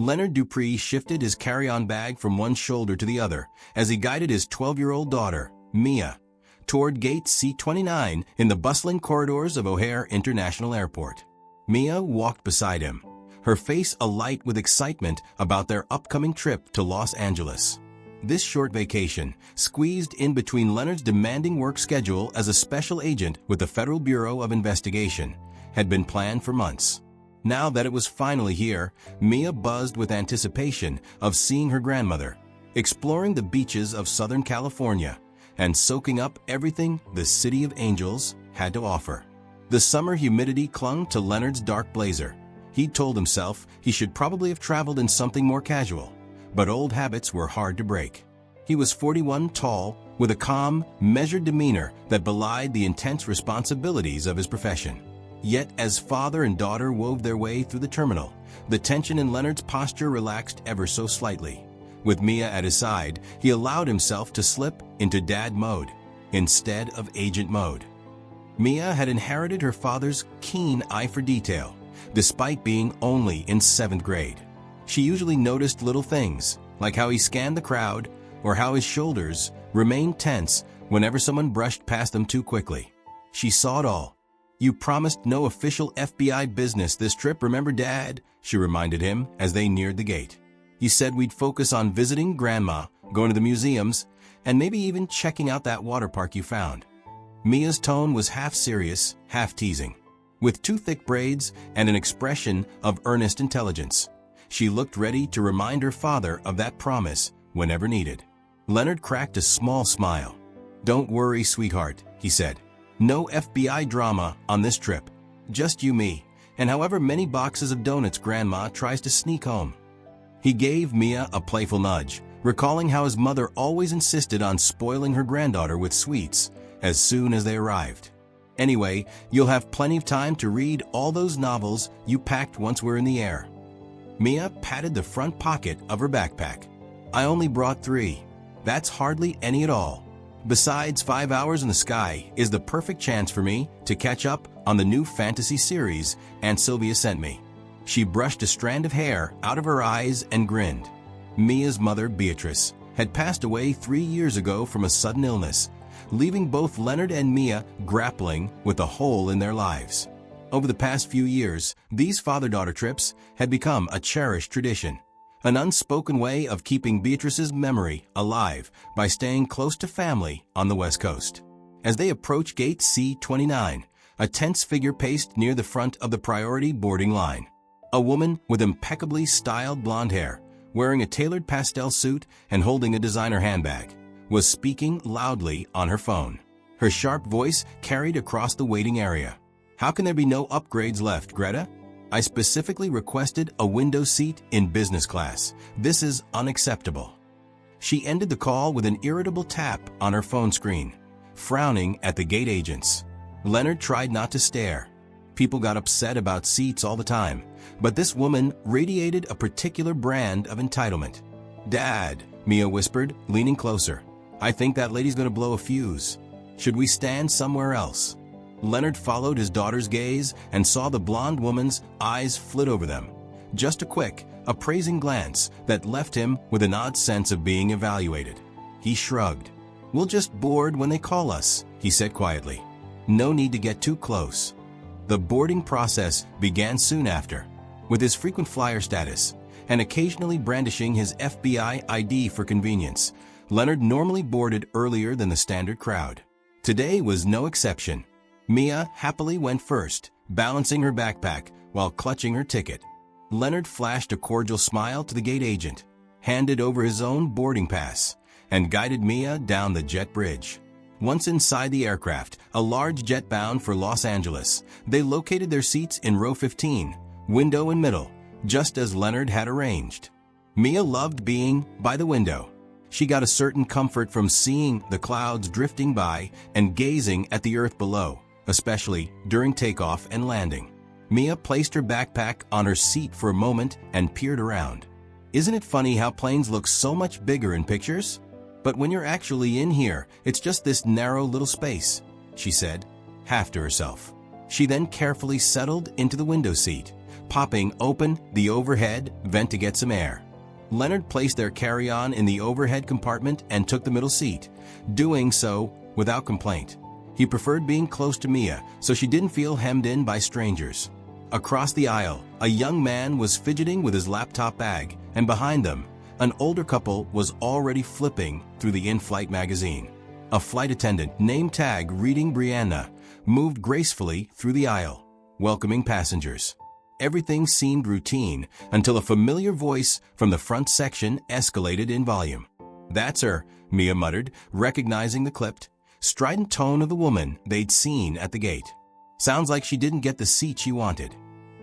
Leonard Dupree shifted his carry-on bag from one shoulder to the other as he guided his 12-year-old daughter, Mia, toward gate C-29 in the bustling corridors of O'Hare International Airport. Mia walked beside him, her face alight with excitement about their upcoming trip to Los Angeles. This short vacation, squeezed in between Leonard's demanding work schedule as a special agent with the Federal Bureau of Investigation, had been planned for months. Now that it was finally here, Mia buzzed with anticipation of seeing her grandmother, exploring the beaches of Southern California, and soaking up everything the City of Angels had to offer. The summer humidity clung to Leonard's dark blazer. He'd told himself he should probably have traveled in something more casual, but old habits were hard to break. He was 41 tall, with a calm, measured demeanor that belied the intense responsibilities of his profession. Yet, as father and daughter wove their way through the terminal, the tension in Leonard's posture relaxed ever so slightly. With Mia at his side, he allowed himself to slip into dad mode instead of agent mode. Mia had inherited her father's keen eye for detail, despite being only in 7th grade. She usually noticed little things, like how he scanned the crowd or how his shoulders remained tense whenever someone brushed past them too quickly. She saw it all. "You promised no official FBI business this trip, remember, Dad?" she reminded him as they neared the gate. "You said we'd focus on visiting Grandma, going to the museums, and maybe even checking out that water park you found." Mia's tone was half serious, half teasing. With 2 thick braids and an expression of earnest intelligence, she looked ready to remind her father of that promise whenever needed. Leonard cracked a small smile. "Don't worry, sweetheart," he said. "No FBI drama on this trip. Just you, me, and however many boxes of donuts Grandma tries to sneak home." He gave Mia a playful nudge, recalling how his mother always insisted on spoiling her granddaughter with sweets as soon as they arrived. "Anyway, you'll have plenty of time to read all those novels you packed once we're in the air." Mia patted the front pocket of her backpack. "I only brought 3. That's hardly any at all. Besides, 5 hours in the sky is the perfect chance for me to catch up on the new fantasy series Aunt Sylvia sent me." She brushed a strand of hair out of her eyes and grinned. Mia's mother, Beatrice, had passed away 3 years ago from a sudden illness, leaving both Leonard and Mia grappling with a hole in their lives. Over the past few years, these father-daughter trips had become a cherished tradition, an unspoken way of keeping Beatrice's memory alive by staying close to family on the West Coast. As they approached gate C-29, a tense figure paced near the front of the priority boarding line. A woman with impeccably styled blonde hair, wearing a tailored pastel suit and holding a designer handbag, was speaking loudly on her phone. Her sharp voice carried across the waiting area. "How can there be no upgrades left, Greta? I specifically requested a window seat in business class. This is unacceptable." She ended the call with an irritable tap on her phone screen, frowning at the gate agents. Leonard tried not to stare. People got upset about seats all the time, but this woman radiated a particular brand of entitlement. "Dad," Mia whispered, leaning closer, "I think that lady's going to blow a fuse. Should we stand somewhere else?" Leonard followed his daughter's gaze and saw the blonde woman's eyes flit over them. Just a quick, appraising glance that left him with an odd sense of being evaluated. He shrugged. "We'll just board when they call us," he said quietly. "No need to get too close." The boarding process began soon after. With his frequent flyer status and occasionally brandishing his FBI ID for convenience, Leonard normally boarded earlier than the standard crowd. Today was no exception. Mia happily went first, balancing her backpack while clutching her ticket. Leonard flashed a cordial smile to the gate agent, handed over his own boarding pass, and guided Mia down the jet bridge. Once inside the aircraft, a large jet bound for Los Angeles, they located their seats in row 15, window in middle, just as Leonard had arranged. Mia loved being by the window. She got a certain comfort from seeing the clouds drifting by and gazing at the earth below, especially during takeoff and landing. Mia placed her backpack on her seat for a moment and peered around. "Isn't it funny how planes look so much bigger in pictures? But when you're actually in here, it's just this narrow little space," she said, half to herself. She then carefully settled into the window seat, popping open the overhead vent to get some air. Leonard placed their carry-on in the overhead compartment and took the middle seat, doing so without complaint. He preferred being close to Mia so she didn't feel hemmed in by strangers. Across the aisle, a young man was fidgeting with his laptop bag, and behind them, an older couple was already flipping through the in-flight magazine. A flight attendant, name tag reading Brianna, moved gracefully through the aisle, welcoming passengers. Everything seemed routine until a familiar voice from the front section escalated in volume. "That's her," Mia muttered, recognizing the clipped, strident tone of the woman they'd seen at the gate. "Sounds like she didn't get the seat she wanted."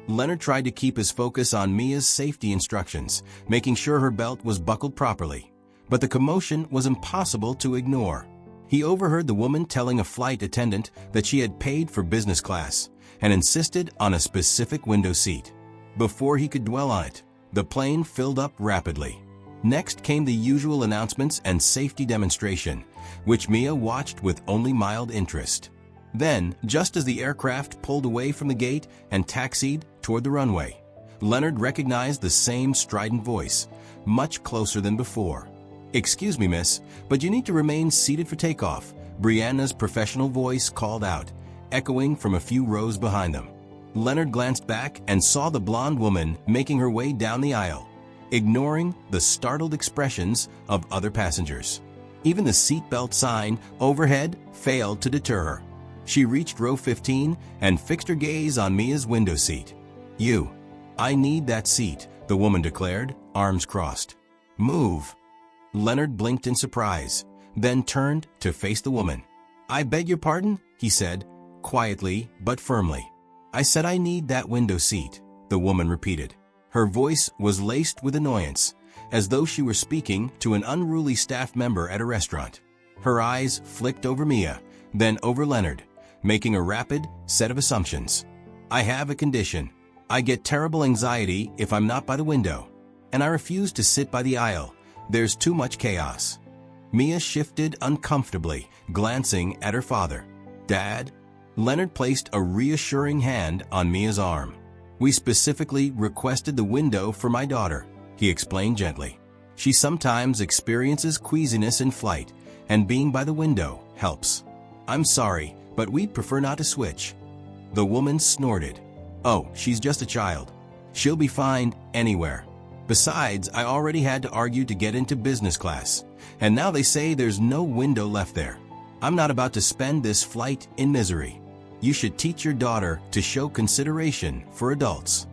Leonard tried to keep his focus on Mia's safety instructions, making sure her belt was buckled properly. But the commotion was impossible to ignore. He overheard the woman telling a flight attendant that she had paid for business class and insisted on a specific window seat. Before he could dwell on it, the plane filled up rapidly. Next came the usual announcements and safety demonstration, which Mia watched with only mild interest. Then, just as the aircraft pulled away from the gate and taxied toward the runway, Leonard recognized the same strident voice, much closer than before. "Excuse me, miss, but you need to remain seated for takeoff," Brianna's professional voice called out, echoing from a few rows behind them. Leonard glanced back and saw the blonde woman making her way down the aisle, ignoring the startled expressions of other passengers. Even the seatbelt sign overhead failed to deter her. She reached row 15 and fixed her gaze on Mia's window seat. I need that seat," the woman declared, arms crossed. "Move." Leonard blinked in surprise, then turned to face the woman. "I beg your pardon," he said, quietly but firmly. "I said I need that window seat," the woman repeated. Her voice was laced with annoyance, as though she were speaking to an unruly staff member at a restaurant. Her eyes flicked over Mia, then over Leonard, making a rapid set of assumptions. "I have a condition. I get terrible anxiety if I'm not by the window, and I refuse to sit by the aisle. There's too much chaos." Mia shifted uncomfortably, glancing at her father. "Dad?" Leonard placed a reassuring hand on Mia's arm. "We specifically requested the window for my daughter," he explained gently. "She sometimes experiences queasiness in flight, and being by the window helps. I'm sorry, but we'd prefer not to switch." The woman snorted. "Oh, she's just a child. She'll be fine anywhere. Besides, I already had to argue to get into business class, and now they say there's no window left there. I'm not about to spend this flight in misery. You should teach your daughter to show consideration for adults."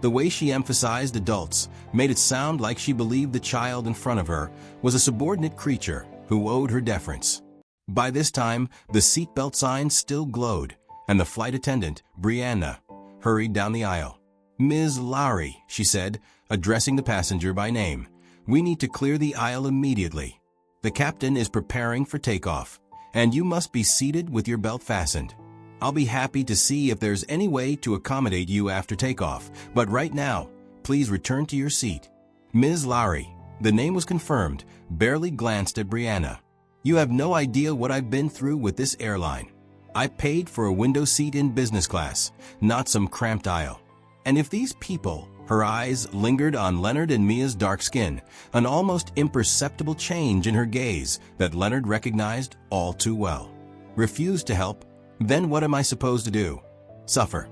The way she emphasized adults made it sound like she believed the child in front of her was a subordinate creature who owed her deference. By this time, the seatbelt sign still glowed, and the flight attendant, Brianna, hurried down the aisle. "Ms. Lowry," she said, addressing the passenger by name, "we need to clear the aisle immediately. The captain is preparing for takeoff, and you must be seated with your belt fastened. I'll be happy to see if there's any way to accommodate you after takeoff, but right now, please return to your seat." Ms. Lowry, the name was confirmed, barely glanced at Brianna. "You have no idea what I've been through with this airline. I paid for a window seat in business class, not some cramped aisle. And if these people," her eyes lingered on Leonard and Mia's dark skin, an almost imperceptible change in her gaze that Leonard recognized all too well, "refuse to help, then what am I supposed to do? Suffer?"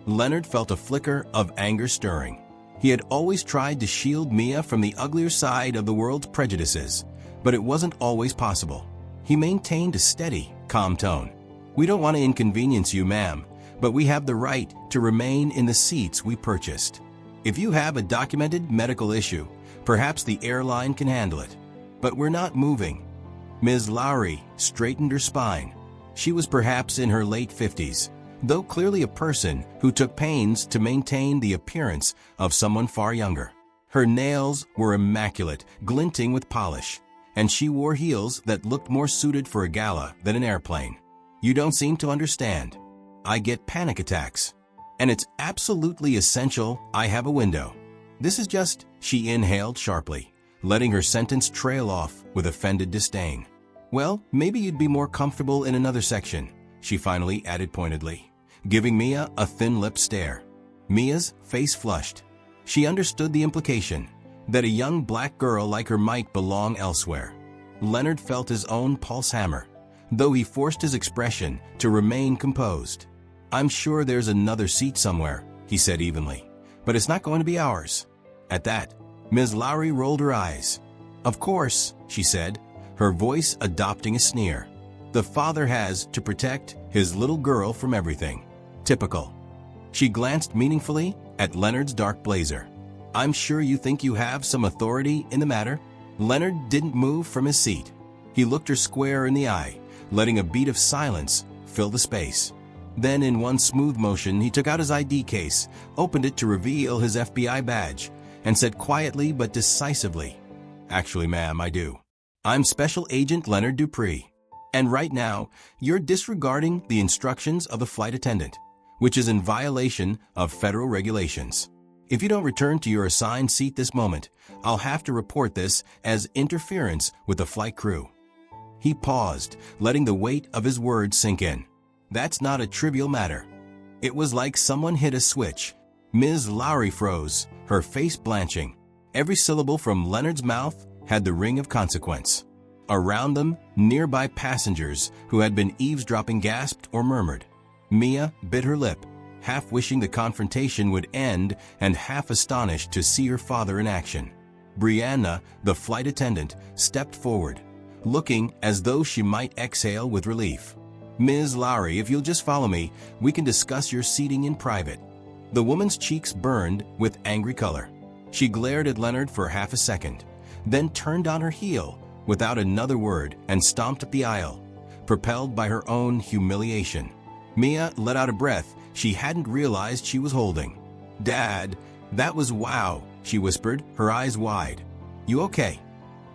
Leonard felt a flicker of anger stirring. He had always tried to shield Mia from the uglier side of the world's prejudices, but it wasn't always possible. He maintained a steady, calm tone. "We don't want to inconvenience you, ma'am, but we have the right to remain in the seats we purchased. If you have a documented medical issue, perhaps the airline can handle it. But we're not moving." Ms. Lowry straightened her spine. She was perhaps in her late 50s, though clearly a person who took pains to maintain the appearance of someone far younger. Her nails were immaculate, glinting with polish, and she wore heels that looked more suited for a gala than an airplane. "You don't seem to understand. I get panic attacks, and it's absolutely essential I have a window. This is just," she inhaled sharply, letting her sentence trail off with offended disdain. "Well, maybe you'd be more comfortable in another section," she finally added pointedly, giving Mia a thin-lipped stare. Mia's face flushed. She understood the implication, that a young black girl like her might belong elsewhere. Leonard felt his own pulse hammer, though he forced his expression to remain composed. "I'm sure there's another seat somewhere," he said evenly, "but it's not going to be ours." At that, Ms. Lowry rolled her eyes. "Of course," she said, her voice adopting a sneer. "The father has to protect his little girl from everything. Typical." She glanced meaningfully at Leonard's dark blazer. "I'm sure you think you have some authority in the matter?" Leonard didn't move from his seat. He looked her square in the eye, letting a beat of silence fill the space. Then in one smooth motion, he took out his ID case, opened it to reveal his FBI badge, and said quietly but decisively, "Actually, ma'am, I do. I'm Special Agent Leonard Dupree. And right now, you're disregarding the instructions of the flight attendant, which is in violation of federal regulations. If you don't return to your assigned seat this moment, I'll have to report this as interference with the flight crew." He paused, letting the weight of his words sink in. That's not a trivial matter. It was like someone hit a switch. Ms. Lowry froze, her face blanching. Every syllable from Leonard's mouth had the ring of consequence. Around them, nearby passengers who had been eavesdropping gasped or murmured. Mia bit her lip, half wishing the confrontation would end and half astonished to see her father in action. Brianna, the flight attendant, stepped forward, looking as though she might exhale with relief. "Ms. Lowry, if you'll just follow me, we can discuss your seating in private." The woman's cheeks burned with angry color. She glared at Leonard for half a second, then turned on her heel without another word and stomped up the aisle, propelled by her own humiliation. Mia let out a breath she hadn't realized she was holding. "Dad, that was wow," she whispered, her eyes wide. "You okay?"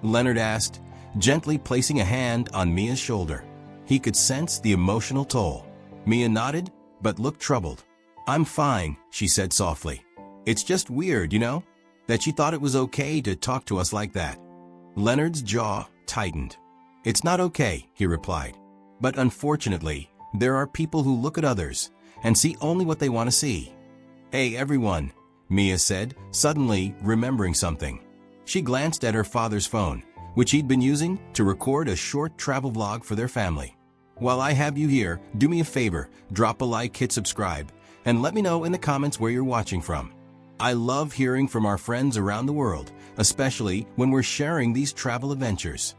Leonard asked, gently placing a hand on Mia's shoulder. He could sense the emotional toll. Mia nodded, but looked troubled. "I'm fine," she said softly. "It's just weird, that she thought it was okay to talk to us like that." Leonard's jaw tightened. "It's not okay," he replied. "But unfortunately, there are people who look at others and see only what they want to see." "Hey, everyone," Mia said, suddenly remembering something. She glanced at her father's phone, which he'd been using to record a short travel vlog for their family. "While I have you here, do me a favor, drop a like, hit subscribe, and let me know in the comments where you're watching from. I love hearing from our friends around the world, especially when we're sharing these travel adventures."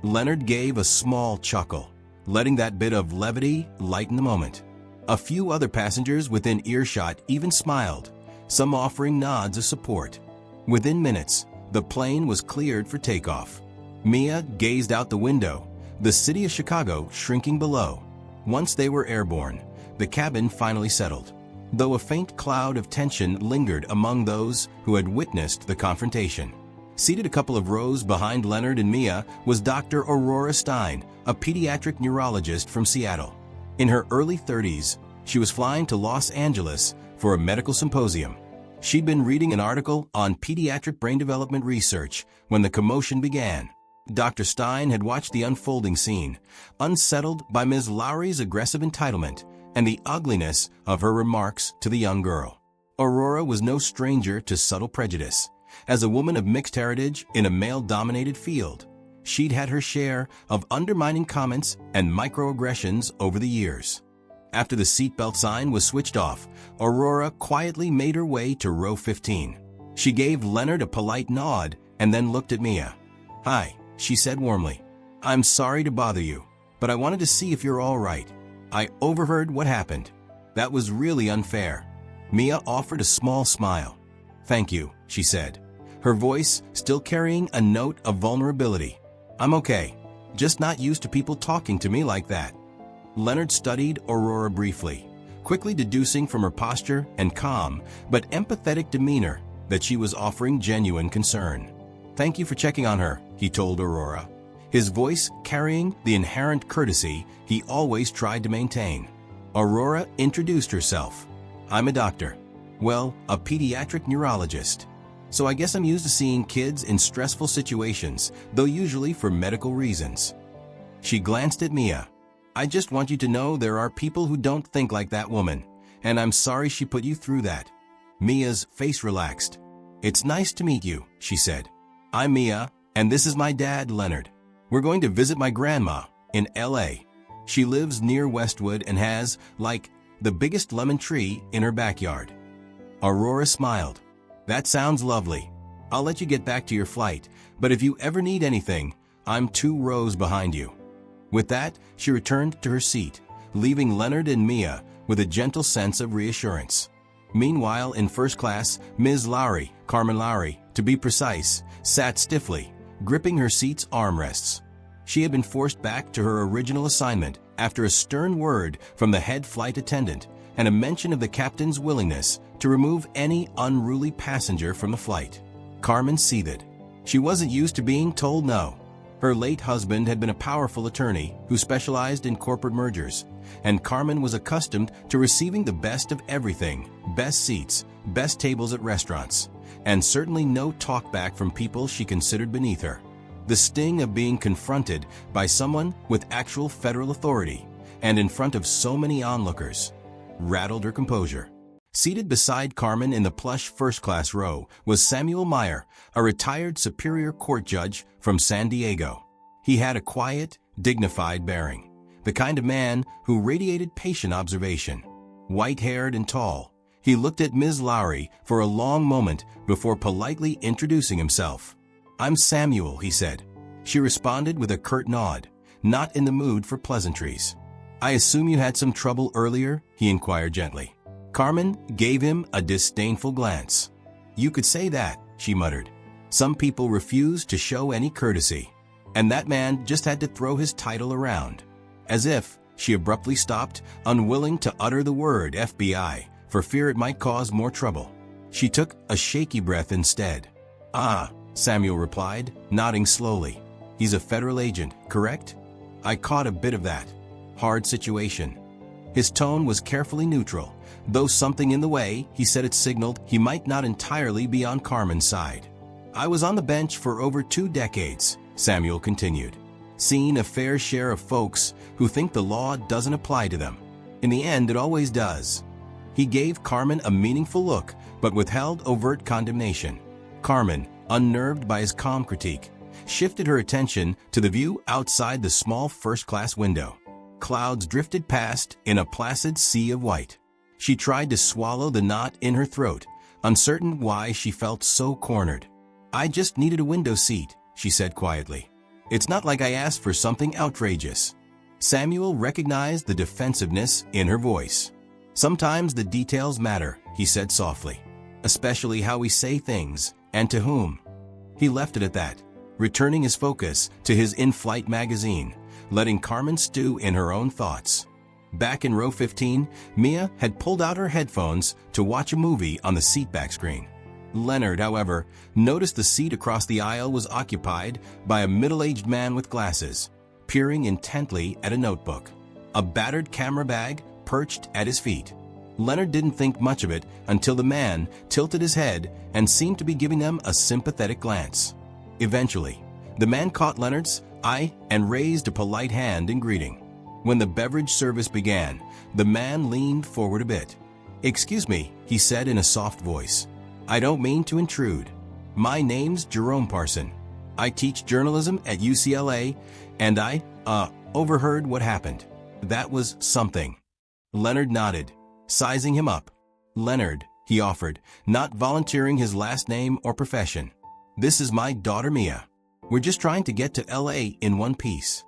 Leonard gave a small chuckle, letting that bit of levity lighten the moment. A few other passengers within earshot even smiled, some offering nods of support. Within minutes, the plane was cleared for takeoff. Mia gazed out the window, the city of Chicago shrinking below. Once they were airborne, the cabin finally settled, though a faint cloud of tension lingered among those who had witnessed the confrontation. Seated a couple of rows behind Leonard and Mia was Dr. Aurora Stein, a pediatric neurologist from Seattle. In her early 30s, she was flying to Los Angeles for a medical symposium. She'd been reading an article on pediatric brain development research when the commotion began. Dr. Stein had watched the unfolding scene, unsettled by Ms. Lowry's aggressive entitlement and the ugliness of her remarks to the young girl. Aurora was no stranger to subtle prejudice. As a woman of mixed heritage in a male-dominated field, she'd had her share of undermining comments and microaggressions over the years. After the seatbelt sign was switched off, Aurora quietly made her way to row 15. She gave Leonard a polite nod and then looked at Mia. "Hi," she said warmly. "I'm sorry to bother you, but I wanted to see if you're all right. I overheard what happened. That was really unfair." Mia offered a small smile. "Thank you," she said, her voice still carrying a note of vulnerability. "I'm okay, just not used to people talking to me like that." Leonard studied Aurora briefly, quickly deducing from her posture and calm but empathetic demeanor that she was offering genuine concern. "Thank you for checking on her," he told Aurora, his voice carrying the inherent courtesy he always tried to maintain. Aurora introduced herself. "I'm a doctor. Well, a pediatric neurologist. So I guess I'm used to seeing kids in stressful situations, though usually for medical reasons." She glanced at Mia. "I just want you to know there are people who don't think like that woman, and I'm sorry she put you through that." Mia's face relaxed. "It's nice to meet you," she said. "I'm Mia, and this is my dad, Leonard. We're going to visit my grandma in LA. She lives near Westwood and has, like, the biggest lemon tree in her backyard." Aurora smiled. "That sounds lovely. I'll let you get back to your flight, but if you ever need anything, I'm 2 rows behind you." With that, she returned to her seat, leaving Leonard and Mia with a gentle sense of reassurance. Meanwhile, in first class, Ms. Lowry, Carmen Lowry, to be precise, sat stiffly, gripping her seat's armrests. She had been forced back to her original assignment after a stern word from the head flight attendant and a mention of the captain's willingness to remove any unruly passenger from the flight. Carmen seethed. She wasn't used to being told no. Her late husband had been a powerful attorney who specialized in corporate mergers, and Carmen was accustomed to receiving the best of everything: best seats, best tables at restaurants, and certainly no talkback from people she considered beneath her. The sting of being confronted by someone with actual federal authority and in front of so many onlookers rattled her composure. Seated beside Carmen in the plush first-class row was Samuel Meyer, a retired Superior Court judge from San Diego. He had a quiet, dignified bearing, the kind of man who radiated patient observation. White-haired and tall, he looked at Ms. Lowry for a long moment before politely introducing himself. "I'm Samuel," he said. She responded with a curt nod, not in the mood for pleasantries. "I assume you had some trouble earlier?" he inquired gently. Carmen gave him a disdainful glance. "You could say that," she muttered. "Some people refuse to show any courtesy. And that man just had to throw his title around." As if, she abruptly stopped, unwilling to utter the word FBI, for fear it might cause more trouble. She took a shaky breath instead. "Ah," Samuel replied, nodding slowly. "He's a federal agent, correct?" "I caught a bit of that. Hard situation." His tone was carefully neutral, though something in the way he said it signaled he might not entirely be on Carmen's side. "I was on the bench for over 2 decades, Samuel continued. "Seen a fair share of folks who think the law doesn't apply to them. In the end, it always does." He gave Carmen a meaningful look, but withheld overt condemnation. Carmen, unnerved by his calm critique, shifted her attention to the view outside the small first-class window. Clouds drifted past in a placid sea of white. She tried to swallow the knot in her throat, uncertain why she felt so cornered. "I just needed a window seat," she said quietly. "It's not like I asked for something outrageous." Samuel recognized the defensiveness in her voice. "Sometimes the details matter," he said softly, "especially how we say things and to whom." He left it at that, returning his focus to his in-flight magazine, letting Carmen stew in her own thoughts. Back in row 15, Mia had pulled out her headphones to watch a movie on the seatback screen. Leonard, however, noticed the seat across the aisle was occupied by a middle-aged man with glasses, peering intently at a notebook. A battered camera bag perched at his feet. Leonard didn't think much of it until the man tilted his head and seemed to be giving them a sympathetic glance. Eventually, the man caught Leonard's eye and raised a polite hand in greeting. When the beverage service began, the man leaned forward a bit. "Excuse me," he said in a soft voice. "I don't mean to intrude. My name's Jerome Parson. I teach journalism at UCLA, and I overheard what happened. That was something." Leonard nodded, sizing him up. "Leonard," he offered, not volunteering his last name or profession. "This is my daughter Mia. We're just trying to get to LA in one piece."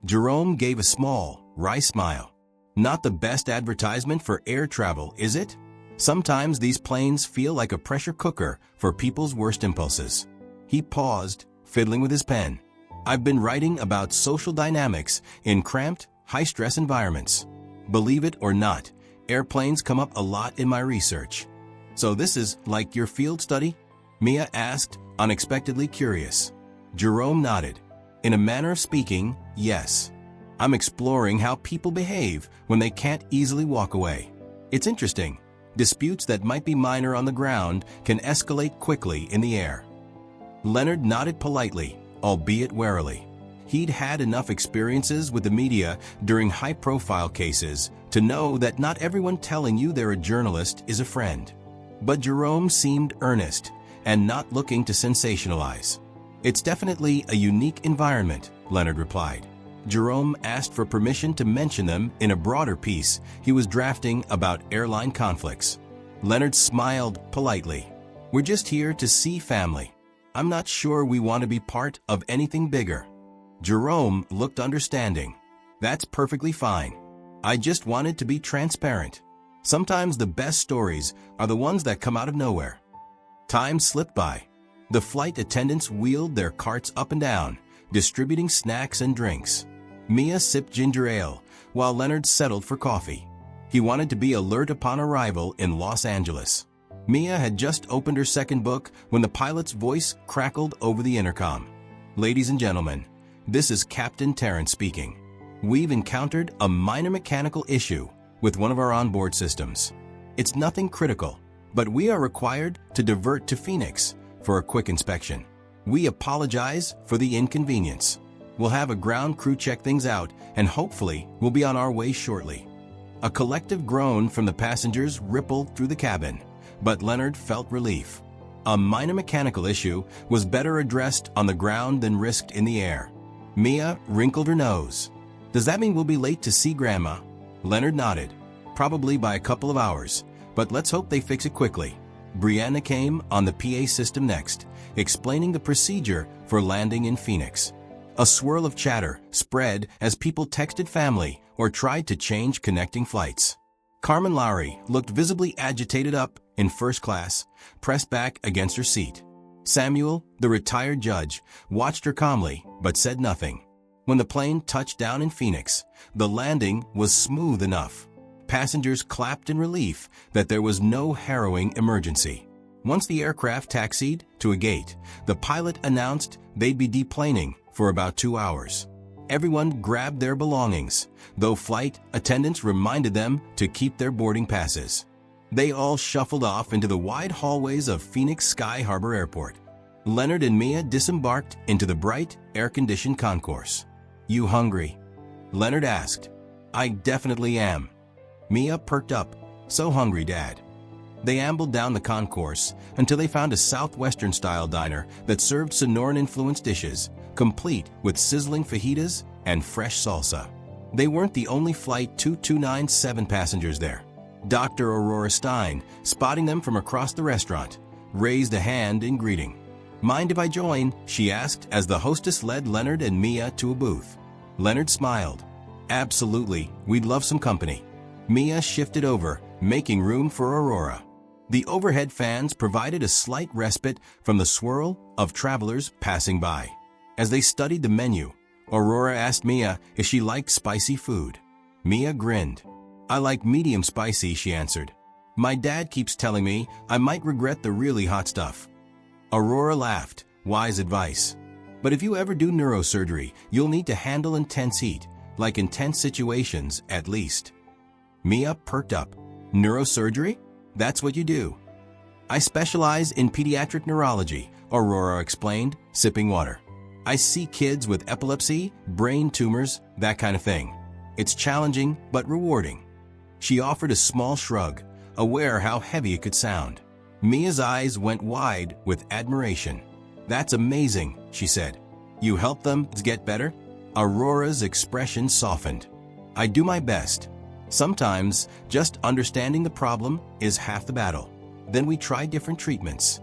Jerome gave a small, wry smile. "Not the best advertisement for air travel, is it? Sometimes these planes feel like a pressure cooker for people's worst impulses." He paused, fiddling with his pen. "I've been writing about social dynamics in cramped, high-stress environments. Believe it or not, airplanes come up a lot in my research." "So this is like your field study?" Mia asked, unexpectedly curious. Jerome nodded. "In a manner of speaking, yes. I'm exploring how people behave when they can't easily walk away. It's interesting. Disputes that might be minor on the ground can escalate quickly in the air." Leonard nodded politely, albeit warily. He'd had enough experiences with the media during high-profile cases to know that not everyone telling you they're a journalist is a friend. But Jerome seemed earnest and not looking to sensationalize. "It's definitely a unique environment," Leonard replied. Jerome asked for permission to mention them in a broader piece he was drafting about airline conflicts. Leonard smiled politely. "We're just here to see family. I'm not sure we want to be part of anything bigger." Jerome looked understanding. "That's perfectly fine. I just wanted to be transparent. Sometimes the best stories are the ones that come out of nowhere." Time slipped by. The flight attendants wheeled their carts up and down, distributing snacks and drinks. Mia sipped ginger ale, while Leonard settled for coffee. He wanted to be alert upon arrival in Los Angeles. Mia had just opened her second book when the pilot's voice crackled over the intercom. "Ladies and gentlemen, this is Captain Terrence speaking. We've encountered a minor mechanical issue with one of our onboard systems. It's nothing critical, but we are required to divert to Phoenix for a quick inspection. We apologize for the inconvenience. We'll have a ground crew check things out, and hopefully we'll be on our way shortly." A collective groan from the passengers rippled through the cabin, but Leonard felt relief. A minor mechanical issue was better addressed on the ground than risked in the air. Mia wrinkled her nose. "Does that mean we'll be late to see Grandma?" Leonard nodded. "Probably by a couple of hours, but let's hope they fix it quickly." Brianna came on the PA system next, explaining the procedure for landing in Phoenix. A swirl of chatter spread as people texted family or tried to change connecting flights. Carmen Lowry looked visibly agitated up in first class, pressed back against her seat. Samuel, the retired judge, watched her calmly but said nothing. When the plane touched down in Phoenix, the landing was smooth enough. Passengers clapped in relief that there was no harrowing emergency. Once the aircraft taxied to a gate, the pilot announced they'd be deplaning for about 2 hours. Everyone grabbed their belongings, though flight attendants reminded them to keep their boarding passes. They all shuffled off into the wide hallways of Phoenix Sky Harbor Airport. Leonard and Mia disembarked into the bright, air-conditioned concourse. "You hungry?" Leonard asked. "I definitely am." Mia perked up. "So hungry, Dad." They ambled down the concourse until they found a Southwestern-style diner that served Sonoran-influenced dishes, complete with sizzling fajitas and fresh salsa. They weren't the only Flight 2297 passengers there. Dr. Aurora Stein, spotting them from across the restaurant, raised a hand in greeting. "Mind if I join?" she asked as the hostess led Leonard and Mia to a booth. Leonard smiled. "Absolutely, we'd love some company." Mia shifted over, making room for Aurora. The overhead fans provided a slight respite from the swirl of travelers passing by. As they studied the menu, Aurora asked Mia if she liked spicy food. Mia grinned. "I like medium spicy," she answered. "My dad keeps telling me I might regret the really hot stuff." Aurora laughed. "Wise advice. But if you ever do neurosurgery, you'll need to handle intense heat, like intense situations at least." Mia perked up. "Neurosurgery? That's what you do." "I specialize in pediatric neurology," Aurora explained, sipping water. "I see kids with epilepsy, brain tumors, that kind of thing. It's challenging but rewarding." She offered a small shrug, aware how heavy it could sound. Mia's eyes went wide with admiration. "That's amazing," she said. "You help them get better?" Aurora's expression softened. "I do my best. Sometimes, just understanding the problem is half the battle. Then we try different treatments."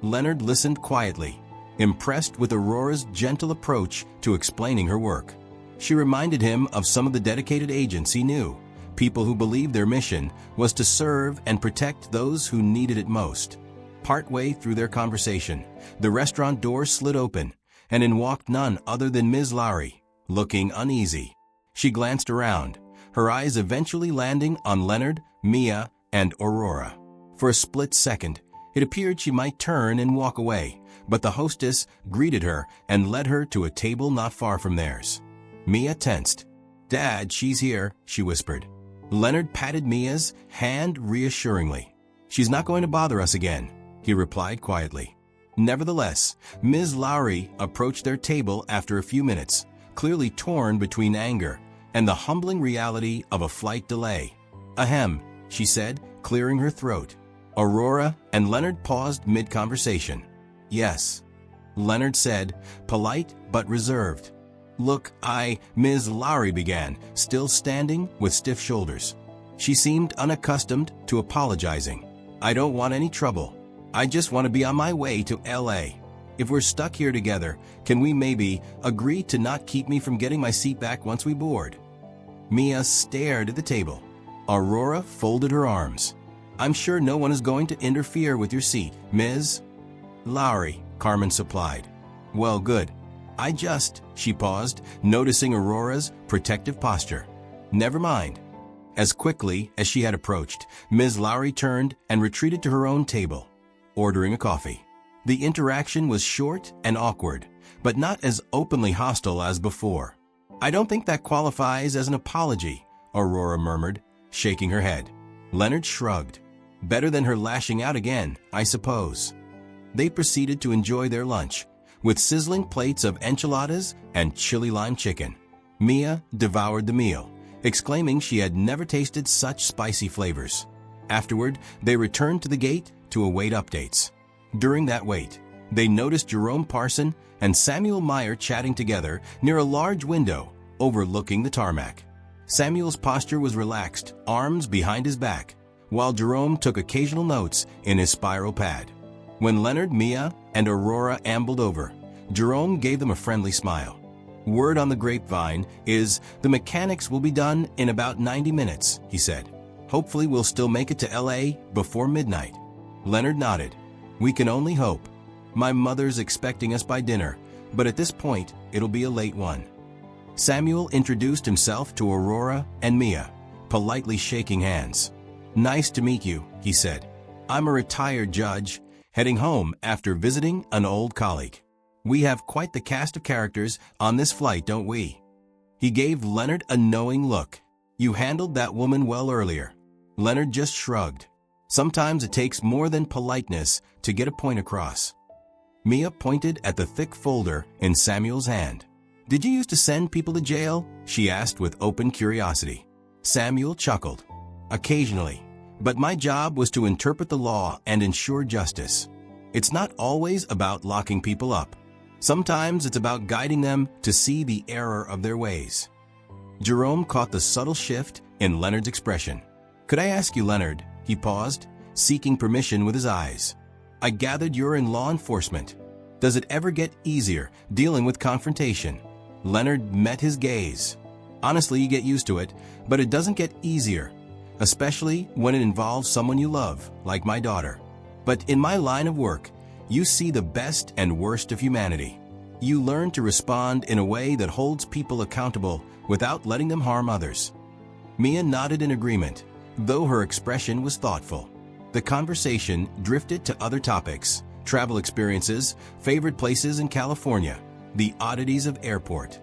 Leonard listened quietly, impressed with Aurora's gentle approach to explaining her work. She reminded him of some of the dedicated agents he knew, people who believed their mission was to serve and protect those who needed it most. Partway through their conversation, the restaurant door slid open, and in walked none other than Ms. Lowry, looking uneasy. She glanced around, her eyes eventually landing on Leonard, Mia, and Aurora. For a split second, it appeared she might turn and walk away, but the hostess greeted her and led her to a table not far from theirs. Mia tensed. "Dad, she's here," she whispered. Leonard patted Mia's hand reassuringly. "She's not going to bother us again," he replied quietly. Nevertheless, Ms. Lowry approached their table after a few minutes, clearly torn between anger and the humbling reality of a flight delay. "Ahem," she said, clearing her throat. Aurora and Leonard paused mid-conversation. Yes, Leonard said, polite but reserved. Look, Ms. Lowry began, still standing with stiff shoulders. She seemed unaccustomed to apologizing. I don't want any trouble. I just want to be on my way to L.A. If we're stuck here together, can we maybe agree to not keep me from getting my seat back once we board? Mia stared at the table. Aurora folded her arms. I'm sure no one is going to interfere with your seat, Ms. Lowry, Carmen supplied. Well, good. She paused, noticing Aurora's protective posture. Never mind. As quickly as she had approached, Ms. Lowry turned and retreated to her own table, ordering a coffee. The interaction was short and awkward, but not as openly hostile as before. I don't think that qualifies as an apology, Aurora murmured, shaking her head. Leonard shrugged. Better than her lashing out again, I suppose. They proceeded to enjoy their lunch, with sizzling plates of enchiladas and chili lime chicken. Mia devoured the meal, exclaiming she had never tasted such spicy flavors. Afterward, they returned to the gate to await updates. During that wait, they noticed Jerome Parson and Samuel Meyer chatting together near a large window overlooking the tarmac. Samuel's posture was relaxed, arms behind his back, while Jerome took occasional notes in his spiral pad. When Leonard, Mia, and Aurora ambled over, Jerome gave them a friendly smile. Word on the grapevine is the mechanics will be done in about 90 minutes, he said. Hopefully we'll still make it to L.A. before midnight. Leonard nodded. We can only hope. My mother's expecting us by dinner, but at this point, it'll be a late one. Samuel introduced himself to Aurora and Mia, politely shaking hands. Nice to meet you, he said. I'm a retired judge, heading home after visiting an old colleague. We have quite the cast of characters on this flight, don't we? He gave Leonard a knowing look. You handled that woman well earlier. Leonard just shrugged. Sometimes it takes more than politeness to get a point across. Mia pointed at the thick folder in Samuel's hand. Did you used to send people to jail? She asked with open curiosity. Samuel chuckled. Occasionally, but my job was to interpret the law and ensure justice. It's not always about locking people up. Sometimes it's about guiding them to see the error of their ways. Jerome caught the subtle shift in Leonard's expression. Could I ask you, Leonard? He paused, seeking permission with his eyes. I gathered you're in law enforcement. Does it ever get easier dealing with confrontation? Leonard met his gaze. Honestly, you get used to it, but it doesn't get easier, especially when it involves someone you love, like my daughter. But in my line of work, you see the best and worst of humanity. You learn to respond in a way that holds people accountable without letting them harm others. Mia nodded in agreement, though her expression was thoughtful. The conversation drifted to other topics, travel experiences, favorite places in California, the oddities of airport,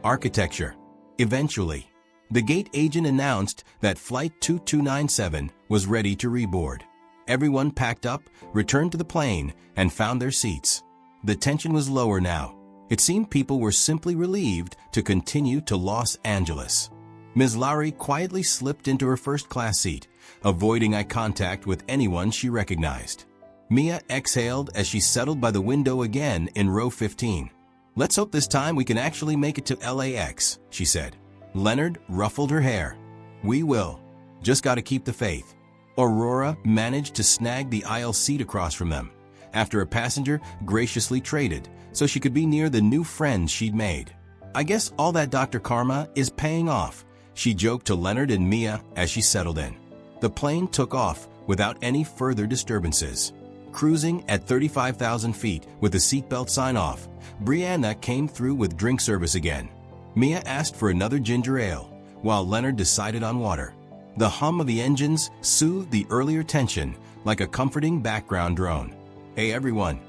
architecture. Eventually, the gate agent announced that Flight 2297 was ready to reboard. Everyone packed up, returned to the plane, and found their seats. The tension was lower now. It seemed people were simply relieved to continue to Los Angeles. Ms. Lowry quietly slipped into her first-class seat, avoiding eye contact with anyone she recognized. Mia exhaled as she settled by the window again in row 15. Let's hope this time we can actually make it to LAX, she said. Leonard ruffled her hair. We will. Just gotta keep the faith. Aurora managed to snag the aisle seat across from them, after a passenger graciously traded, so she could be near the new friends she'd made. I guess all that Dr. Karma is paying off, she joked to Leonard and Mia as she settled in. The plane took off without any further disturbances. Cruising at 35,000 feet with the seatbelt sign off, Brianna came through with drink service again. Mia asked for another ginger ale, while Leonard decided on water. The hum of the engines soothed the earlier tension like a comforting background drone. Hey everyone,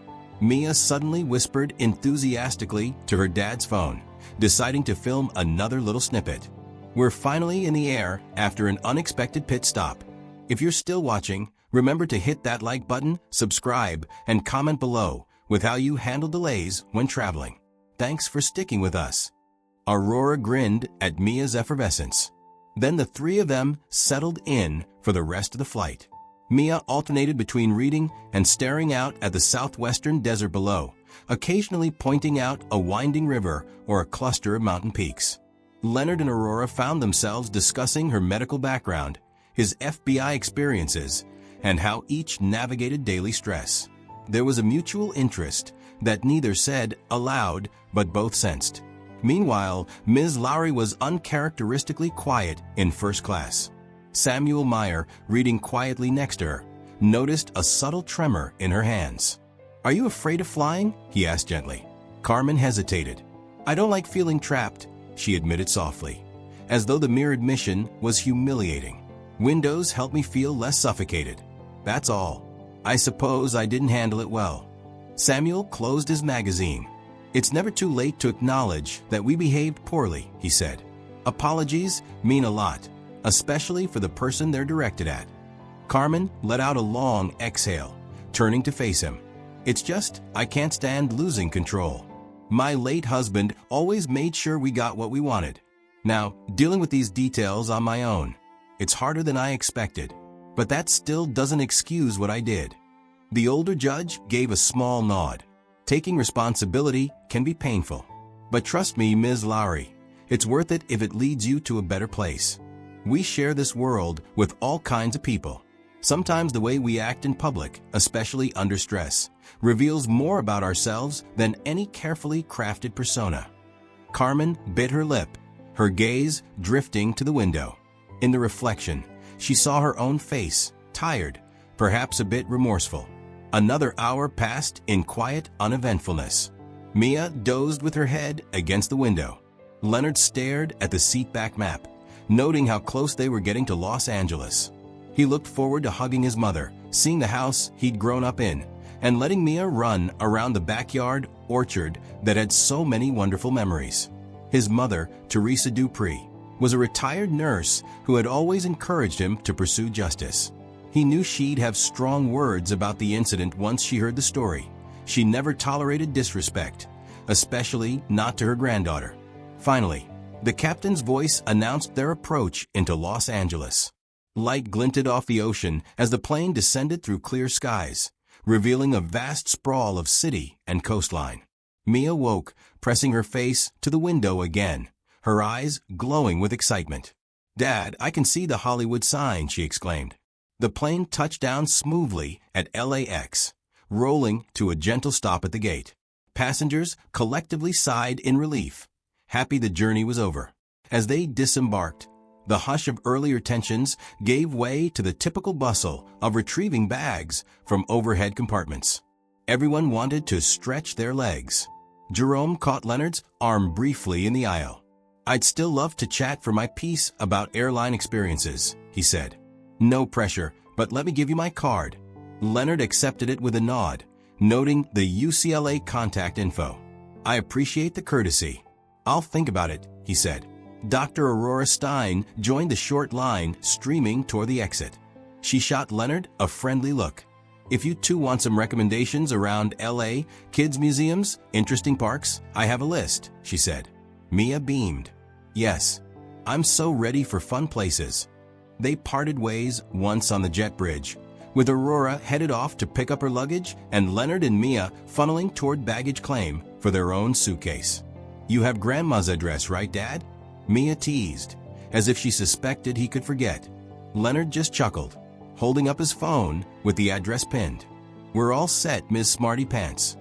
Mia suddenly whispered enthusiastically to her dad's phone, deciding to film another little snippet. We're finally in the air after an unexpected pit stop. If you're still watching, remember to hit that like button, subscribe, and comment below with how you handle delays when traveling. Thanks for sticking with us. Aurora grinned at Mia's effervescence. Then the three of them settled in for the rest of the flight. Mia alternated between reading and staring out at the southwestern desert below, occasionally pointing out a winding river or a cluster of mountain peaks. Leonard and Aurora found themselves discussing her medical background, his FBI experiences, and how each navigated daily stress. There was a mutual interest that neither said aloud but both sensed. Meanwhile, Ms. Lowry was uncharacteristically quiet in first class. Samuel Meyer, reading quietly next to her, noticed a subtle tremor in her hands. "Are you afraid of flying?" he asked gently. Carmen hesitated. "I don't like feeling trapped," she admitted softly, as though the mere admission was humiliating. "Windows help me feel less suffocated. That's all. I suppose I didn't handle it well." Samuel closed his magazine. "It's never too late to acknowledge that we behaved poorly," he said. "Apologies mean a lot, especially for the person they're directed at." Carmen let out a long exhale, turning to face him. "It's just, I can't stand losing control. My late husband always made sure we got what we wanted. Now, dealing with these details on my own, it's harder than I expected, but that still doesn't excuse what I did." The older judge gave a small nod. "Taking responsibility can be painful. But trust me, Ms. Lowry, it's worth it if it leads you to a better place. We share this world with all kinds of people. Sometimes the way we act in public, especially under stress, reveals more about ourselves than any carefully crafted persona." Carmen bit her lip, her gaze drifting to the window. In the reflection, she saw her own face, tired, perhaps a bit remorseful. Another hour passed in quiet uneventfulness. Mia dozed with her head against the window. Leonard stared at the seatback map, noting how close they were getting to Los Angeles. He looked forward to hugging his mother, seeing the house he'd grown up in, and letting Mia run around the backyard orchard that had so many wonderful memories. His mother, Teresa Dupree, was a retired nurse who had always encouraged him to pursue justice. He knew she'd have strong words about the incident once she heard the story. She never tolerated disrespect, especially not to her granddaughter. Finally, the captain's voice announced their approach into Los Angeles. Light glinted off the ocean as the plane descended through clear skies, revealing a vast sprawl of city and coastline. Mia woke, pressing her face to the window again, her eyes glowing with excitement. "Dad, I can see the Hollywood sign," she exclaimed. The plane touched down smoothly at LAX, rolling to a gentle stop at the gate. Passengers collectively sighed in relief, happy the journey was over. As they disembarked, the hush of earlier tensions gave way to the typical bustle of retrieving bags from overhead compartments. Everyone wanted to stretch their legs. Jerome caught Leonard's arm briefly in the aisle. "I'd still love to chat for my piece about airline experiences," he said. "No pressure, but let me give you my card." Leonard accepted it with a nod, noting the UCLA contact info. "I appreciate the courtesy. I'll think about it," he said. Dr. Aurora Stein joined the short line streaming toward the exit. She shot Leonard a friendly look. "If you two want some recommendations around LA, kids' museums, interesting parks, I have a list," she said. Mia beamed. "Yes, I'm so ready for fun places." They parted ways once on the jet bridge, with Aurora headed off to pick up her luggage and Leonard and Mia funneling toward baggage claim for their own suitcase. "You have Grandma's address, right, Dad?" Mia teased, as if she suspected he could forget. Leonard just chuckled, holding up his phone with the address pinned. "We're all set, Ms. Smarty Pants."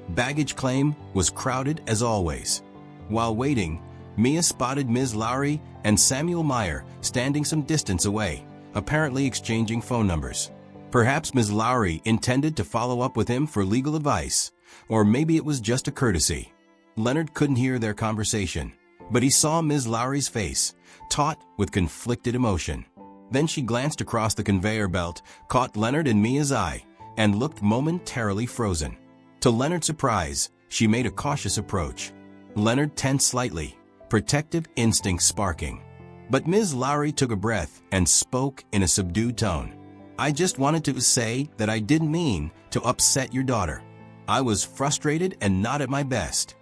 Baggage claim was crowded as always. While waiting, Mia spotted Ms. Lowry and Samuel Meyer standing some distance away, apparently exchanging phone numbers. Perhaps Ms. Lowry intended to follow up with him for legal advice, or maybe it was just a courtesy. Leonard couldn't hear their conversation, but he saw Ms. Lowry's face, taut with conflicted emotion. Then she glanced across the conveyor belt, caught Leonard and Mia's eye, and looked momentarily frozen. To Leonard's surprise, she made a cautious approach. Leonard tensed slightly, protective instincts sparking. But Ms. Lowry took a breath and spoke in a subdued tone. "I just wanted to say that I didn't mean to upset your daughter. I was frustrated and not at my best.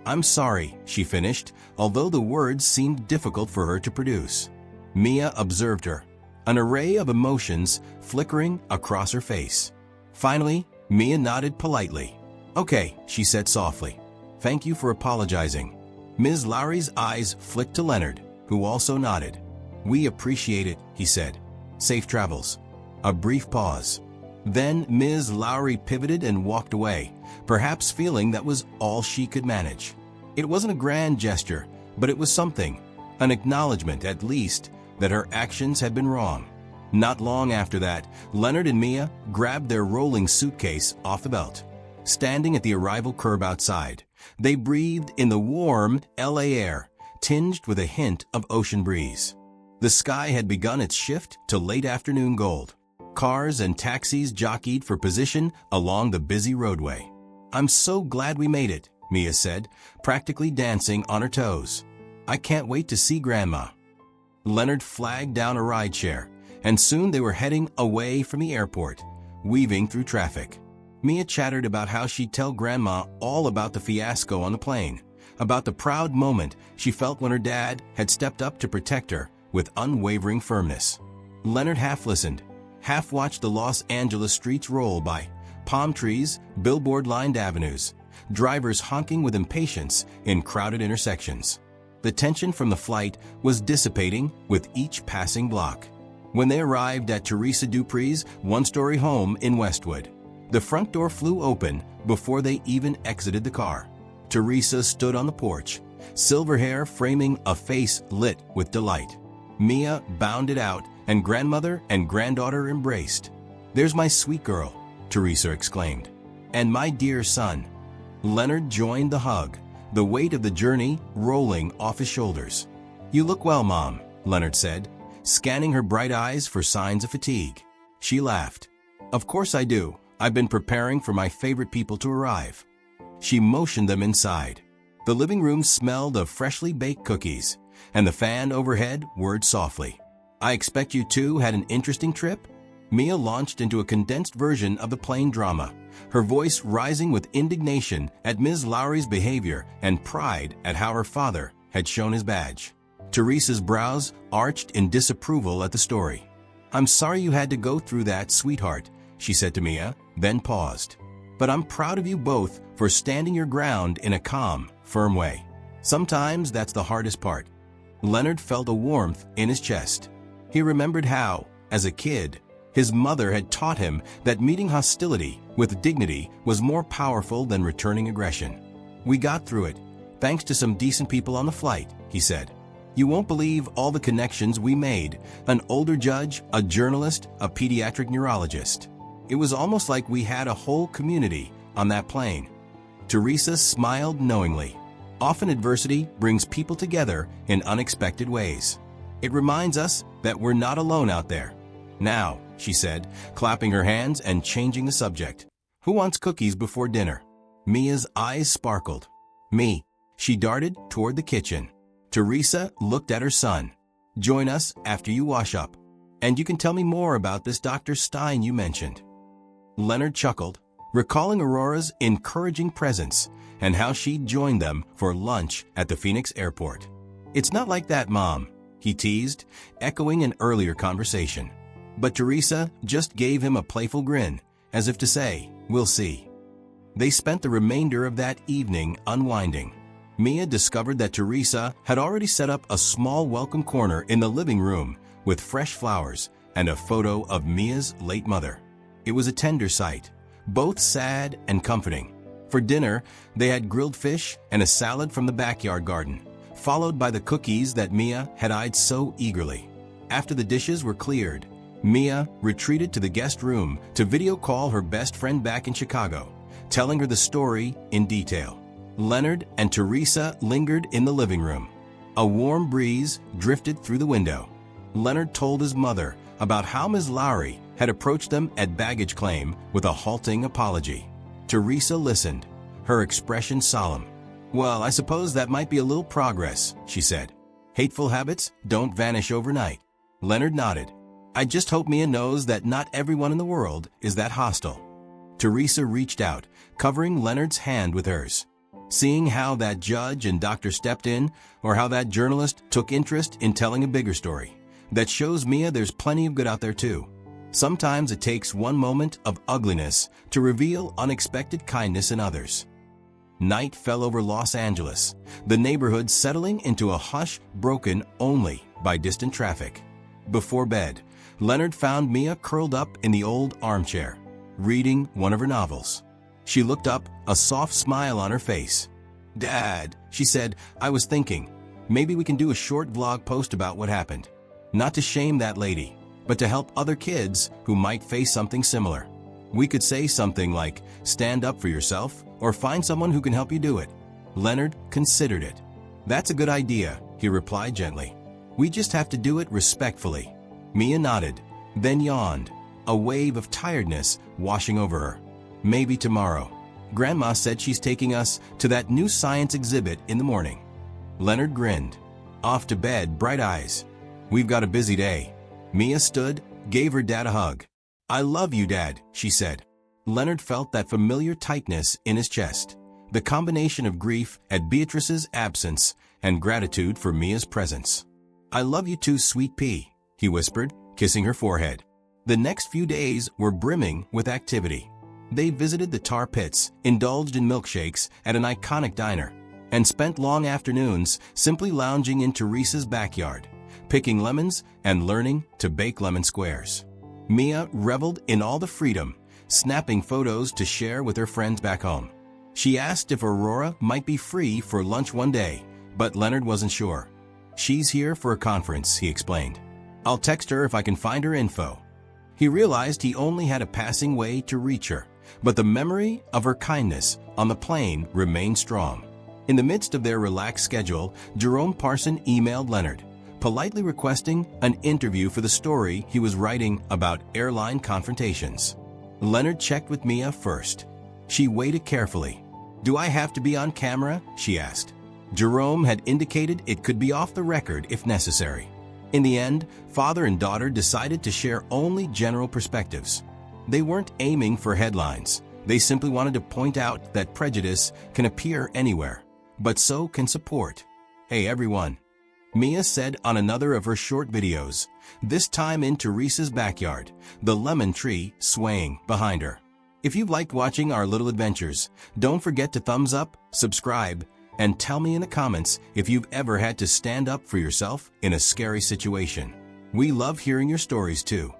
I'm sorry," she finished, although the words seemed difficult for her to produce. Mia observed her. an array of emotions flickering across her face. Finally, Mia nodded politely. "Okay," she said softly. "Thank you for apologizing." Ms. Lowry's eyes flicked to Leonard, who also nodded. "We appreciate it," he said. "Safe travels." A brief pause. Then Ms. Lowry pivoted and walked away, perhaps feeling that was all she could manage. It wasn't a grand gesture, but it was something, an acknowledgement at least, that her actions had been wrong. Not long after that, Leonard and Mia grabbed their rolling suitcase off the belt. Standing at the arrival curb outside, they breathed in the warm LA air, tinged with a hint of ocean breeze. The sky had begun its shift to late afternoon gold. Cars and taxis jockeyed for position along the busy roadway. "I'm so glad we made it," Mia said, practically dancing on her toes. "I can't wait to see Grandma." Leonard flagged down a rideshare, and soon they were heading away from the airport, weaving through traffic. Mia chattered about how she'd tell Grandma all about the fiasco on the plane, about the proud moment she felt when her dad had stepped up to protect her with unwavering firmness. Leonard half listened, half watched the Los Angeles streets roll by, palm trees, billboard-lined avenues, drivers honking with impatience in crowded intersections. The tension from the flight was dissipating with each passing block. When they arrived at Teresa Dupree's one-story home in Westwood, the front door flew open before they even exited the car. Teresa stood on the porch, silver hair framing a face lit with delight. Mia bounded out, and grandmother and granddaughter embraced. "There's my sweet girl," Teresa exclaimed. "And my dear son." Leonard joined the hug, the weight of the journey rolling off his shoulders. "You look well, Mom," Leonard said, scanning her bright eyes for signs of fatigue. She laughed. "Of course I do. I've been preparing for my favorite people to arrive." She motioned them inside. The living room smelled of freshly baked cookies, and the fan overhead whirred softly. "I expect you two had an interesting trip?" Mia launched into a condensed version of the plane drama, her voice rising with indignation at Ms. Lowry's behavior and pride at how her father had shown his badge. Teresa's brows arched in disapproval at the story. "I'm sorry you had to go through that, sweetheart," she said to Mia, then paused. "But I'm proud of you both for standing your ground in a calm, firm way. Sometimes that's the hardest part." Leonard felt a warmth in his chest. He remembered how, as a kid, his mother had taught him that meeting hostility with dignity was more powerful than returning aggression. "We got through it, thanks to some decent people on the flight," he said. "You won't believe all the connections we made, an older judge, a journalist, a pediatric neurologist. It was almost like we had a whole community on that plane." Teresa smiled knowingly. Often adversity brings people together in unexpected ways. It reminds us that we're not alone out there. "Now," she said, clapping her hands and changing the subject. "Who wants cookies before dinner?" Mia's eyes sparkled. "Me." She darted toward the kitchen. Teresa looked at her son. "Join us after you wash up. And you can tell me more about this Dr. Stein you mentioned." Leonard chuckled, recalling Aurora's encouraging presence and how she'd joined them for lunch at the Phoenix airport. "It's not like that, Mom," he teased, echoing an earlier conversation. But Teresa just gave him a playful grin, as if to say, "We'll see." They spent the remainder of that evening unwinding. Mia discovered that Teresa had already set up a small welcome corner in the living room with fresh flowers and a photo of Mia's late mother. It was a tender sight, both sad and comforting. For dinner, they had grilled fish and a salad from the backyard garden, followed by the cookies that Mia had eyed so eagerly. After the dishes were cleared, Mia retreated to the guest room to video call her best friend back in Chicago, telling her the story in detail. Leonard and Teresa lingered in the living room. A warm breeze drifted through the window. Leonard told his mother about how Ms. Lowry had approached them at baggage claim with a halting apology. Teresa listened, her expression solemn. "Well, I suppose that might be a little progress," she said. "Hateful habits don't vanish overnight." Leonard nodded. "I just hope Mia knows that not everyone in the world is that hostile." Teresa reached out, covering Leonard's hand with hers. Seeing how that judge and doctor stepped in, or how that journalist took interest in telling a bigger story, That shows Mia there's plenty of good out there too. Sometimes it takes one moment of ugliness to reveal unexpected kindness in others. Night fell over Los Angeles, the neighborhood settling into a hush broken only by distant traffic. Before bed, Leonard found Mia curled up in the old armchair, reading one of her novels. She looked up, a soft smile on her face. "Dad," she said, "I was thinking, maybe we can do a short vlog post about what happened. Not to shame that lady, but to help other kids who might face something similar. We could say something like, stand up for yourself, or find someone who can help you do it." Leonard considered it. "That's a good idea," he replied gently. "We just have to do it respectfully." Mia nodded, then yawned, a wave of tiredness washing over her. "Maybe tomorrow. Grandma said she's taking us to that new science exhibit in the morning." Leonard grinned. Off to bed, bright eyes. "We've got a busy day." Mia stood, gave her dad a hug. "I love you, Dad," she said. Leonard felt that familiar tightness in his chest, the combination of grief at Beatrice's absence and gratitude for Mia's presence. "I love you too, sweet pea," he whispered, kissing her forehead. The next few days were brimming with activity. They visited the tar pits, indulged in milkshakes at an iconic diner, and spent long afternoons simply lounging in Teresa's backyard, picking lemons and learning to bake lemon squares. Mia reveled in all the freedom, snapping photos to share with her friends back home. She asked if Aurora might be free for lunch one day, but Leonard wasn't sure. "She's here for a conference," he explained. "I'll text her if I can find her info." He realized he only had a passing way to reach her, but the memory of her kindness on the plane remained strong. In the midst of their relaxed schedule, Jerome Parson emailed Leonard, politely requesting an interview for the story he was writing about airline confrontations. Leonard checked with Mia first. She waited carefully. "Do I have to be on camera?" she asked. Jerome had indicated it could be off the record if necessary. In the end, father and daughter decided to share only general perspectives. They weren't aiming for headlines. They simply wanted to point out that prejudice can appear anywhere, but so can support. "Hey everyone," Mia said on another of her short videos, this time in Teresa's backyard, the lemon tree swaying behind her. If you've liked watching our little adventures, don't forget to thumbs up, subscribe, and tell me in the comments if you've ever had to stand up for yourself in a scary situation. We love hearing your stories too.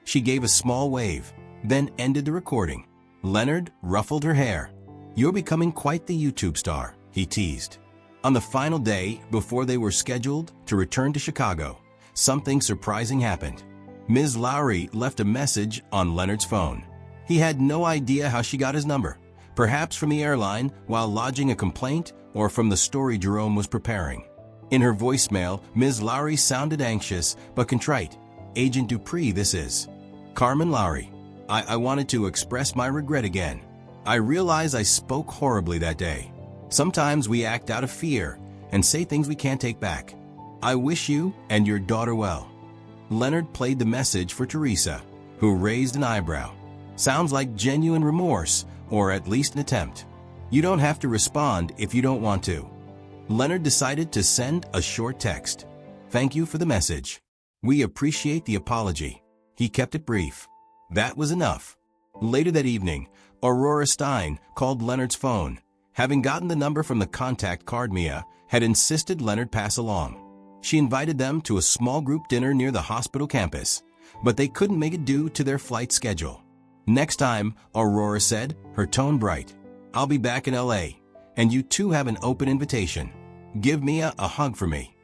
She gave a small wave, then ended the recording. Leonard ruffled her hair. "You're becoming quite the YouTube star," he teased. On the final day, before they were scheduled to return to Chicago, something surprising happened. Ms. Lowry left a message on Leonard's phone. He had no idea how she got his number, perhaps from the airline while lodging a complaint or from the story Jerome was preparing. In her voicemail, Ms. Lowry sounded anxious but contrite. "Agent Dupree, this is Carmen Lowry. I wanted to express my regret again. I realize I spoke horribly that day. Sometimes we act out of fear and say things we can't take back. I wish you and your daughter well." Leonard played the message for Teresa, who raised an eyebrow. "Sounds like genuine remorse, or at least an attempt. You don't have to respond if you don't want to." Leonard decided to send a short text. "Thank you for the message. We appreciate the apology." He kept it brief. That was enough. Later that evening, Aurora Stein called Leonard's phone. Having gotten the number from the contact card Mia had insisted Leonard pass along. She invited them to a small group dinner near the hospital campus, but they couldn't make it due to their flight schedule. "Next time," Aurora said, her tone bright. "I'll be back in LA, and you two have an open invitation. Give Mia a hug for me."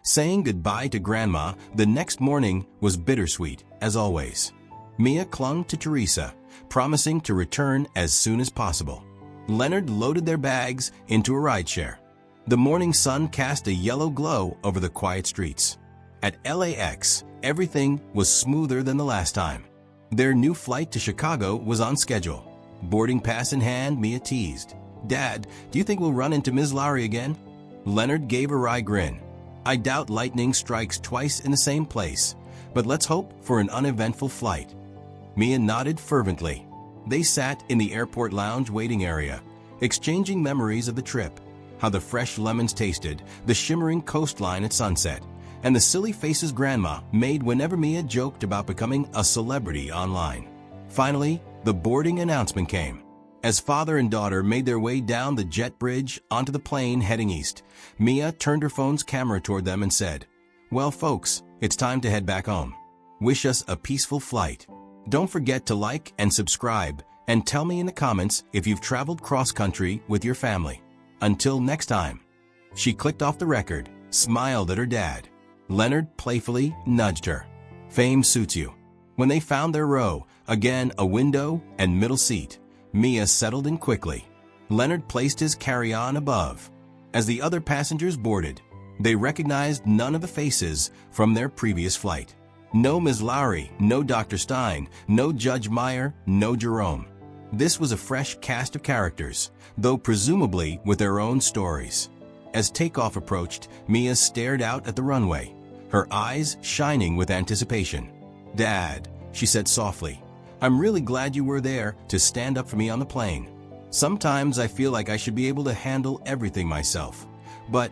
Saying goodbye to Grandma the next morning was bittersweet, as always. Mia clung to Teresa, promising to return as soon as possible. Leonard loaded their bags into a rideshare. The morning sun cast a yellow glow over the quiet streets. At LAX, everything was smoother than the last time. Their new flight to Chicago was on schedule. Boarding pass in hand, Mia teased. "Dad, do you think we'll run into Ms. Lowry again?" Leonard gave a wry grin. "I doubt lightning strikes twice in the same place, but let's hope for an uneventful flight." Mia nodded fervently. They sat in the airport lounge waiting area, exchanging memories of the trip, how the fresh lemons tasted, the shimmering coastline at sunset, and the silly faces Grandma made whenever Mia joked about becoming a celebrity online. Finally, the boarding announcement came. As father and daughter made their way down the jet bridge onto the plane heading east, Mia turned her phone's camera toward them and said, "Well, folks, it's time to head back home. Wish us a peaceful flight. Don't forget to like and subscribe, and tell me in the comments if you've traveled cross-country with your family. Until next time." She clicked off the record, smiled at her dad. Leonard playfully nudged her. Fame suits you. When they found their row, again a window and middle seat, Mia settled in quickly. Leonard placed his carry-on above. As the other passengers boarded, they recognized none of the faces from their previous flight. No Ms. Lowry, no Dr. Stein, no Judge Meyer, no Jerome. This was a fresh cast of characters, though presumably with their own stories. As takeoff approached, Mia stared out at the runway, her eyes shining with anticipation. "Dad," she said softly, "I'm really glad you were there to stand up for me on the plane. Sometimes I feel like I should be able to handle everything myself. But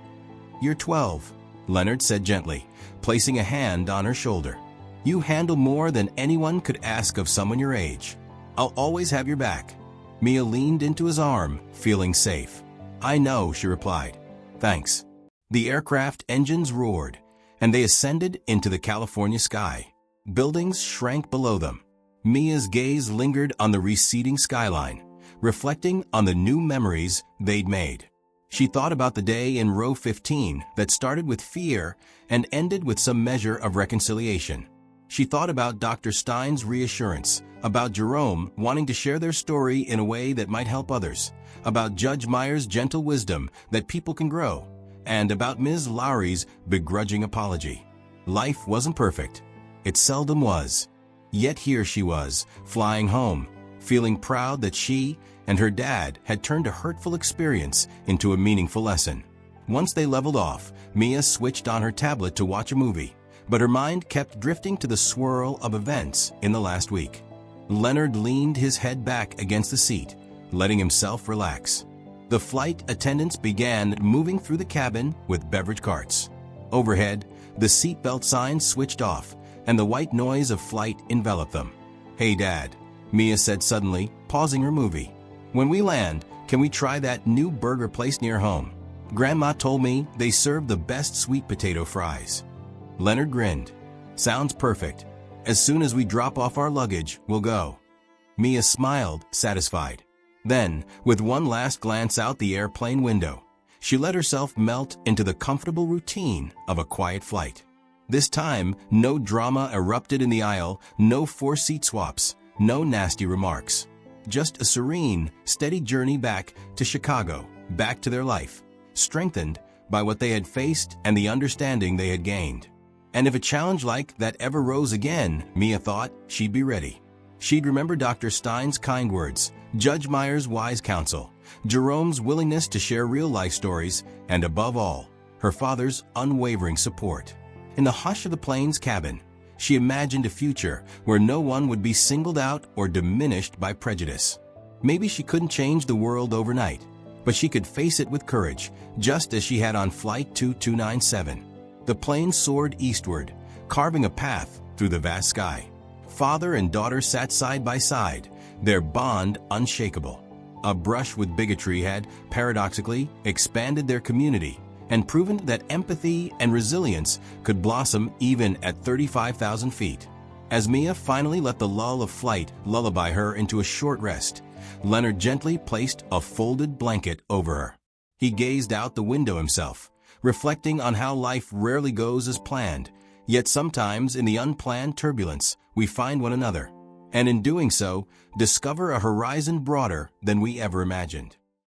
you're 12, Leonard said gently, placing a hand on her shoulder. You handle more than anyone could ask of someone your age. I'll always have your back. Mia leaned into his arm, feeling safe. I know, she replied. Thanks. The aircraft engines roared, and they ascended into the California sky. Buildings shrank below them. Mia's gaze lingered on the receding skyline, reflecting on the new memories they'd made. She thought about the day in row 15 that started with fear and ended with some measure of reconciliation. She thought about Dr. Stein's reassurance, about Jerome wanting to share their story in a way that might help others, about Judge Meyer's gentle wisdom that people can grow, and about Ms. Lowry's begrudging apology. Life wasn't perfect. It seldom was. Yet here she was, flying home, feeling proud that she and her dad had turned a hurtful experience into a meaningful lesson. Once they leveled off, Mia switched on her tablet to watch a movie, but her mind kept drifting to the swirl of events in the last week. Leonard leaned his head back against the seat, letting himself relax. The flight attendants began moving through the cabin with beverage carts. Overhead, the seatbelt signs switched off, and the white noise of flight enveloped them. Hey, Dad, Mia said suddenly, pausing her movie. When we land, can we try that new burger place near home? Grandma told me they serve the best sweet potato fries. Leonard grinned. Sounds perfect. As soon as we drop off our luggage, we'll go. Mia smiled, satisfied. Then, with one last glance out the airplane window, she let herself melt into the comfortable routine of a quiet flight. This time, no drama erupted in the aisle, no forced seat swaps, no nasty remarks. Just a serene, steady journey back to Chicago, back to their life, strengthened by what they had faced and the understanding they had gained. And if a challenge like that ever rose again, Mia thought, she'd be ready. She'd remember Dr. Stein's kind words, Judge Meyer's wise counsel, Jerome's willingness to share real-life stories, and above all, her father's unwavering support. In the hush of the plane's cabin, she imagined a future where no one would be singled out or diminished by prejudice. Maybe she couldn't change the world overnight, but she could face it with courage, just as she had on Flight 2297. The plane soared eastward, carving a path through the vast sky. Father and daughter sat side by side, their bond unshakable. A brush with bigotry had, paradoxically, expanded their community and proven that empathy and resilience could blossom even at 35,000 feet. As Mia finally let the lull of flight lullaby her into a short rest, Leonard gently placed a folded blanket over her. He gazed out the window himself, reflecting on how life rarely goes as planned, yet sometimes in the unplanned turbulence we find one another, and in doing so, discover a horizon broader than we ever imagined.